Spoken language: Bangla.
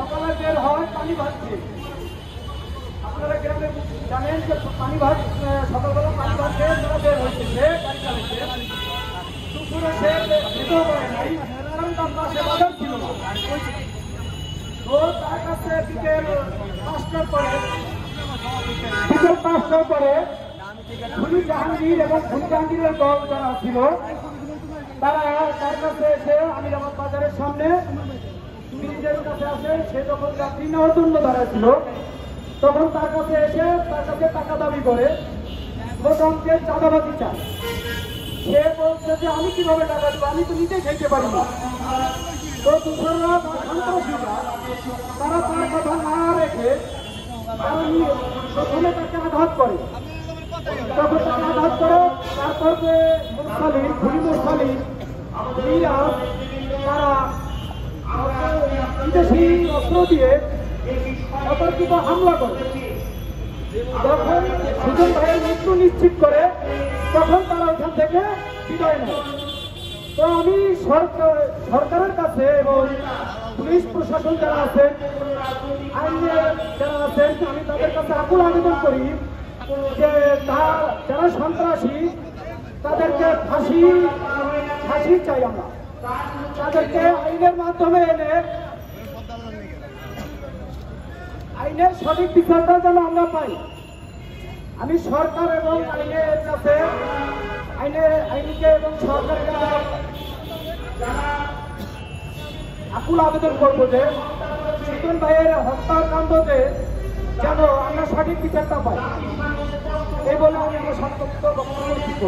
সকালে বের হয় পানি ভাসছে। আপনারা গ্রামে জানেন যে পানি ভাস সকালবেলা পানি ভাসছে, তারা বের হয়েছে, সে গাড়ি চালাচ্ছে। দুপুরে সে যেতেও পারে নাই, কারণ তার পাশে বাজার ছিল না। তো তার কাছে বিকেল 5টার পরে খুনি জাহাঙ্গীর এবং খুনি জাহাঙ্গীরের দল যারা ছিল তারা তার কাছে এসে আমিরাবাদ বাজারের সামনে ব্রিজের কাছে আসে। সে যখন যাত্রী নেওয়ার জন্য দাঁড়াচ্ছিল তখন তার কাছে এসে তার কাছে টাকা দাবি করে প্রথমকে চাঁদাবাজি চায়। সে বলছে যে আমি কিভাবে টাকা দেবো, আমি তো নিজে খেতে পারি না। তো দূষণরা বা সন্ত্রাসীরা তারা তার কথা না রেখে প্রথমে তাকে আঘাত করে। তখন তাকে আঘাত করে তারপর যে মুরসালিন খুনি মুরসালিন তারা বিদেশি অস্ত্র দিয়ে অতর্কিত হামলা করে। যখন সুজন ভাইয়ের মৃত্যু নিশ্চিত করে তখন তারা ওখান থেকে বিদায় নেয়। তো আমি সরকারের কাছে এবং পুলিশ প্রশাসন যারা আছেন, আইনের যারা আছেন, আমি তাদের কাছে আকুল আবেদন করি যে যারা সন্ত্রাসী তাদেরকে ফাঁসি চাই। আমরা তাদেরকে আইনের মাধ্যমে এনে আইনের সঠিক বিচারটা যেন আমরা পাই। আমি সরকার এবং আইনের কাছে আইনকে এবং সরকারের কাছে আকুল আবেদন করবো যে সুজন ভাইয়ের হত্যাকাণ্ডতে যেন আমরা সঠিক বিচারটা পাই। এই বলে আমি আমার সংক্ষিপ্ত বক্তব্য